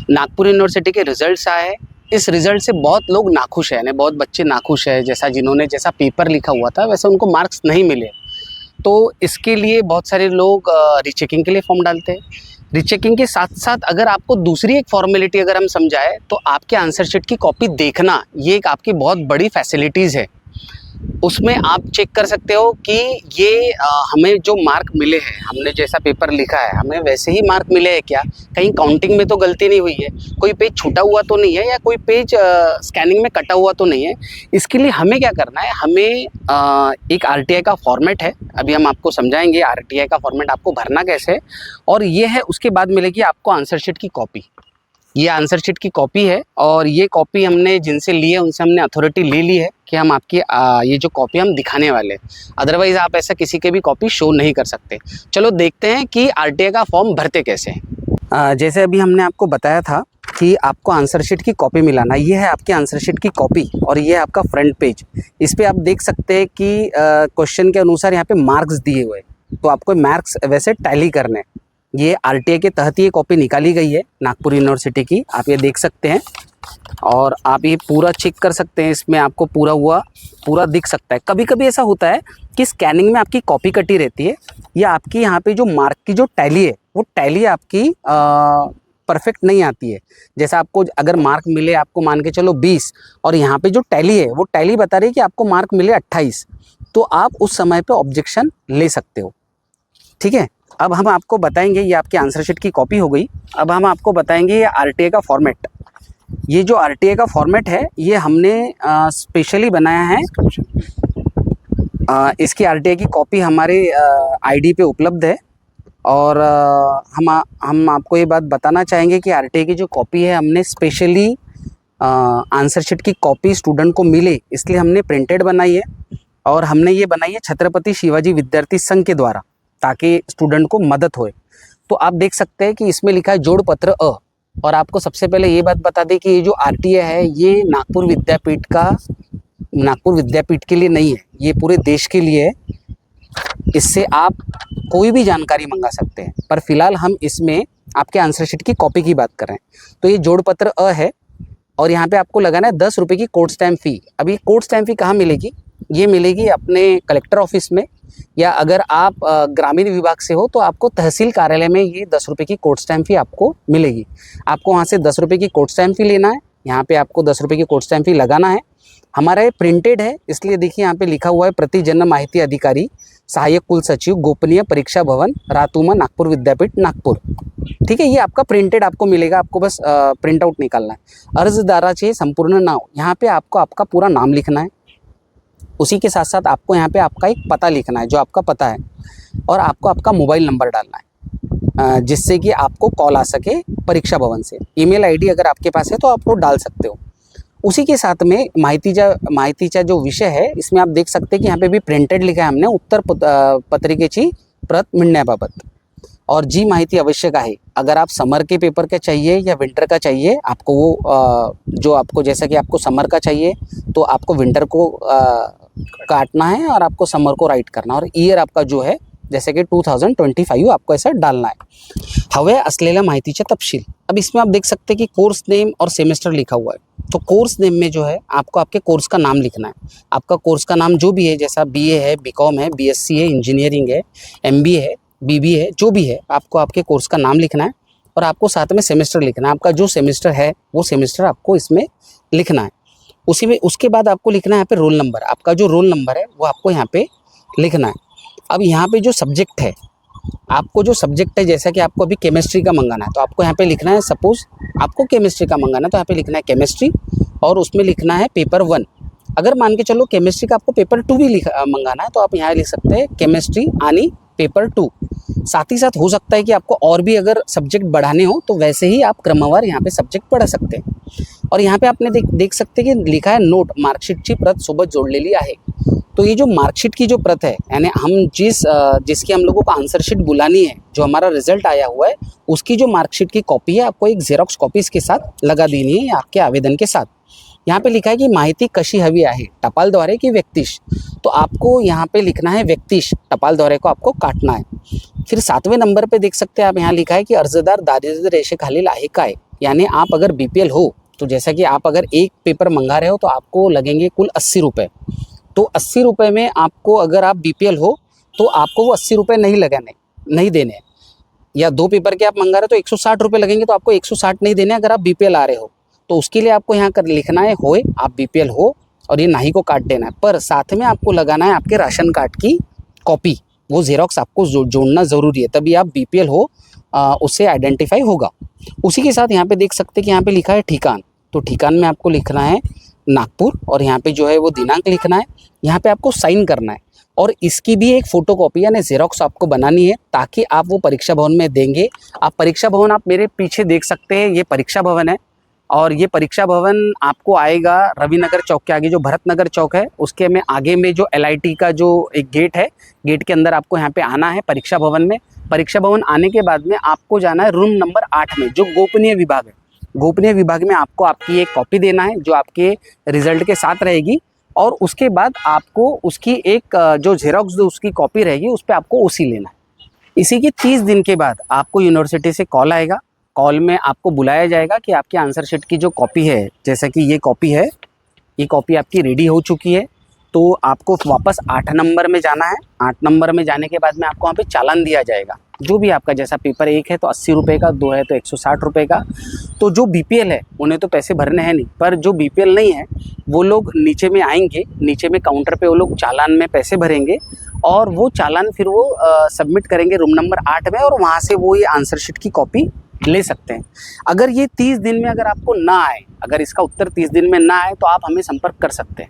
Nagpur university के results आए हैं। इस रिजल्ट से बहुत लोग नाखुश हैं, यानी बहुत बच्चे नाखुश हैं। जिन्होंने जैसा पेपर लिखा हुआ था वैसे उनको मार्क्स नहीं मिले। तो इसके लिए बहुत सारे लोग रीचेकिंग के लिए फॉर्म डालते हैं। रीचेकिंग के साथ साथ अगर आपको दूसरी एक फॉर्मेलिटी अगर हम समझाएं तो आपके आंसर शीट की कॉपी देखना, ये एक आपकी बहुत बड़ी फैसिलिटीज़ है। उसमें आप चेक कर सकते हो कि ये हमें जो मार्क मिले हैं, हमने जैसा पेपर लिखा है हमें वैसे ही मार्क मिले हैं क्या, कहीं काउंटिंग में तो गलती नहीं हुई है, कोई पेज छूटा हुआ तो नहीं है, या कोई पेज स्कैनिंग में कटा हुआ तो नहीं है। इसके लिए हमें क्या करना है, हमें एक आरटीआई का फॉर्मेट है, अभी हम आपको समझाएंगे आरटीआई का फॉर्मेट आपको भरना कैसे है। और ये है, उसके बाद मिलेगी आपको आंसर शीट की कॉपी। ये आंसर शीट की कॉपी है और ये कॉपी हमने जिनसे ली है उनसे हमने अथॉरिटी ले ली है कि हम आपकी ये जो कॉपी हम दिखाने वाले हैं। अदरवाइज़ आप ऐसा किसी के भी कॉपी शो नहीं कर सकते। चलो देखते हैं कि आरटीआई का फॉर्म भरते कैसे हैं। जैसे अभी हमने आपको बताया था कि आपको आंसर शीट की कॉपी मिलाना, ये है आपकी आंसर शीट की कॉपी और ये है आपका फ्रंट पेज। इस पर आप देख सकते हैं कि क्वेश्चन के अनुसार यहाँ पे मार्क्स दिए हुए, तो आपको मार्क्स वैसे टैली करने। ये आरटीआई के तहत ये कॉपी निकाली गई है नागपुर यूनिवर्सिटी की, आप ये देख सकते हैं और आप ये पूरा चेक कर सकते हैं। इसमें आपको पूरा दिख सकता है। कभी कभी ऐसा होता है कि स्कैनिंग में आपकी कॉपी कटी रहती है, या आपकी यहाँ पे जो मार्क की जो टैली है वो टैली आपकी परफेक्ट नहीं आती है। जैसा आपको अगर मार्क मिले, आपको मान के चलो 20, और यहाँ पे जो टैली है वो टैली बता रही है कि आपको मार्क मिले 28, तो आप उस समय पे ऑब्जेक्शन ले सकते हो। ठीक है, अब हम आपको बताएंगे, ये आपकी आंसर शीट की कॉपी हो गई। अब हम आपको बताएंगे ये आरटीआई का फॉर्मेट। ये जो आरटीआई का फॉर्मेट है ये हमने स्पेशली बनाया है। इसकी आरटीआई की कॉपी हमारे आईडी पे उपलब्ध है। और हम आपको ये बात बताना चाहेंगे कि आरटीआई की जो कॉपी है हमने स्पेशली आंसर शीट की कॉपी स्टूडेंट को मिले इसलिए हमने प्रिंटेड बनाई है। और हमने ये बनाई है छत्रपति शिवाजी विद्यार्थी संघ के द्वारा, ताकि स्टूडेंट को मदद होए। तो आप देख सकते हैं कि इसमें लिखा है जोड़ पत्र अ। और आपको सबसे पहले ये बात बता दें कि ये जो आरटीआई है ये नागपुर विद्यापीठ के लिए नहीं है, ये पूरे देश के लिए है। इससे आप कोई भी जानकारी मंगा सकते हैं, पर फिलहाल हम इसमें आपके आंसर शीट की कॉपी की बात कर रहे हैं। तो ये जोड़ पत्र अ है और यहाँ पे आपको लगाना है 10 रुपये की कोर्ट स्टैम्प फ़ी। अब ये कोर्ट स्टैम्प फ़ी कहाँ मिलेगी? ये मिलेगी अपने कलेक्टर ऑफिस में, या अगर आप ग्रामीण विभाग से हो तो आपको तहसील कार्यालय में ये 10 रुपये की कोर्ट स्टैम्प फ़ी आपको मिलेगी। आपको वहाँ से 10 रुपये की कोर्ट स्टैम्प फ़ी लेना है, यहाँ पे आपको 10 रुपये की कोर्ट स्टैम्प फ़ी लगाना है। हमारा ये प्रिंटेड है, इसलिए देखिए यहाँ पे लिखा हुआ है प्रति जन माहिती अधिकारी सहायक कुल सचिव गोपनीय परीक्षा भवन रातुमा नागपुर विद्यापीठ नागपुर। ठीक है, ये आपका प्रिंटेड आपको मिलेगा, आपको बस प्रिंट आउट निकालना है। अर्जदाराचे संपूर्ण नाव, यहाँ पे आपको आपका पूरा नाम लिखना है। उसी के साथ साथ आपको यहाँ पे आपका एक पता लिखना है, जो आपका पता है, और आपको आपका मोबाइल नंबर डालना है जिससे कि आपको कॉल आ सके परीक्षा भवन से। ईमेल आईडी अगर आपके पास है तो आप वो डाल सकते हो। उसी के साथ में माहितीचा जो विषय है इसमें आप देख सकते हैं कि यहाँ पे भी प्रिंटेड लिखा है हमने, उत्तर पत्रिकेची प्रत मिळण्याबाबत। और जी माहिती आवश्यक आहे, अगर आप समर के पेपर का चाहिए या विंटर का चाहिए, आपको वो जो आपको जैसा कि आपको समर का चाहिए तो आपको विंटर को काटना है और आपको समर को राइट करना, और ईयर आपका जो है जैसे कि 2025 आपको ऐसा डालना है। हवे असलेल्या माहितीचे तपशील। अब इसमें आप देख सकते हैं कि कोर्स नेम और सेमेस्टर लिखा हुआ है। तो कोर्स नेम में जो है आपको आपके कोर्स का नाम लिखना है। आपका कोर्स का नाम जो भी है, जैसा बीए है, बीकॉम है, बीएससी है, इंजीनियरिंग है, एमबीए है, बीबीए है, जो भी है, आपको आपके कोर्स का नाम लिखना है और आपको साथ में सेमेस्टर लिखना है। आपका जो सेमेस्टर है वो सेमेस्टर आपको इसमें लिखना है। उसी में उसके बाद आपको लिखना है यहाँ पे रोल नंबर। आपका जो रोल नंबर है वो आपको यहाँ पे लिखना है। अब यहाँ पे जो सब्जेक्ट है, आपको जो सब्जेक्ट है, जैसा कि आपको अभी केमिस्ट्री का मंगाना है तो आपको यहाँ पे लिखना है, सपोज आपको केमिस्ट्री का मंगाना है तो यहाँ पे लिखना है केमिस्ट्री, और उसमें लिखना है पेपर 1। अगर मान के चलो केमिस्ट्री का आपको पेपर 2 भी मंगाना है तो आप यहाँ लिख सकते हैं केमिस्ट्री आणि पेपर 2। साथ ही साथ हो सकता है कि आपको और भी अगर सब्जेक्ट बढ़ाने हो तो वैसे ही आप क्रमवार यहाँ पे सब्जेक्ट पढ़ा सकते हैं। और यहाँ पे आपने देख सकते हैं कि लिखा है नोट मार्कशीटची प्रत सोबत जोड़लेली आहे। तो ये जो मार्कशीट की जो प्रत है, यानी हम जिसकी हम लोगों को आंसर शीट बुलानी है, जो हमारा रिजल्ट आया हुआ है उसकी जो मार्कशीट की कॉपी है आपको एक जेरॉक्स कॉपी इसके साथ लगा देनी है आपके आवेदन के साथ। यहाँ पे लिखा है कि माहिती कशी हवी आहे, टपालद्वारे की व्यक्तिश। तो आपको यहाँ पे लिखना है व्यक्तिश, टपालद्वारे को आपको काटना है। फिर 7वें नंबर पे देख सकते हैं आप, यहाँ लिखा है कि अर्जदार दारिद्र्य रेषेखालील आहे काय। यानी आप अगर बीपीएल हो तो जैसा कि आप अगर एक पेपर मंगा रहे हो तो आपको लगेंगे कुल 80 रुपये। तो 80 रुपये में आपको, अगर आप बीपीएल हो तो आपको वो 80 रुपये नहीं देने। या 2 पेपर के आप मंगा रहे हो तो 160 रुपये लगेंगे, तो आपको 160 नहीं देने अगर आप बीपीएल आ रहे हो। तो उसके लिए आपको यहाँ कर लिखना है होए, आप बीपीएल हो, और ये नाही को काट देना है। पर साथ में आपको लगाना है आपके राशन कार्ड की कॉपी, वो ज़ेरॉक्स आपको जोड़ना ज़रूरी है, तभी आप बीपीएल हो उससे आइडेंटिफाई होगा। उसी के साथ यहाँ पे देख सकते हैं कि यहाँ पे लिखा है ठिकान, तो ठिकान में आपको लिखना है नागपुर, और यहाँ पे जो है वो दिनांक लिखना है, यहाँ पे आपको साइन करना है, और इसकी भी एक फ़ोटोकॉपी यानी ज़ेरॉक्स आपको बनानी है, ताकि आप वो परीक्षा भवन में देंगे। आप परीक्षा भवन, आप मेरे पीछे देख सकते हैं, ये परीक्षा भवन है, और ये परीक्षा भवन आपको आएगा रविनगर चौक के आगे, जो भरत नगर चौक है उसके में आगे में जो LIT का जो एक गेट है, गेट के अंदर आपको यहाँ पे आना है परीक्षा भवन में। परीक्षा भवन आने के बाद में आपको जाना है रूम नंबर 8 में, जो गोपनीय विभाग है। गोपनीय विभाग में आपको आपकी एक कॉपी देना है जो आपके रिजल्ट के साथ रहेगी, और उसके बाद आपको उसकी एक जो ज़ेरॉक्स जो उसकी कॉपी रहेगी उस पर आपको OC लेना है। इसी के 30 दिन के बाद आपको यूनिवर्सिटी से कॉल आएगा। कॉल में आपको बुलाया जाएगा कि आपकी आंसर शीट की जो कॉपी है, जैसा कि ये कॉपी है, ये कॉपी आपकी रेडी हो चुकी है, तो आपको वापस 8 नंबर में जाना है। 8 नंबर में जाने के बाद में आपको वहाँ पे चालान दिया जाएगा, जो भी आपका, जैसा पेपर 1 है तो 80 रुपये का, 2 है तो 160 रुपये का। तो जो बीपीएल है उन्हें तो पैसे भरने हैं नहीं, पर जो बीपीएल नहीं है वो लोग नीचे में आएंगे, नीचे में काउंटर पे वो लोग चालान में पैसे भरेंगे, और वो चालान फिर वो सबमिट करेंगे रूम नंबर 8 में, और वहाँ से वो ये आंसर शीट की कॉपी ले सकते हैं। अगर ये 30 दिन में अगर आपको ना आए, अगर इसका उत्तर 30 दिन में ना आए, तो आप हमें संपर्क कर सकते हैं।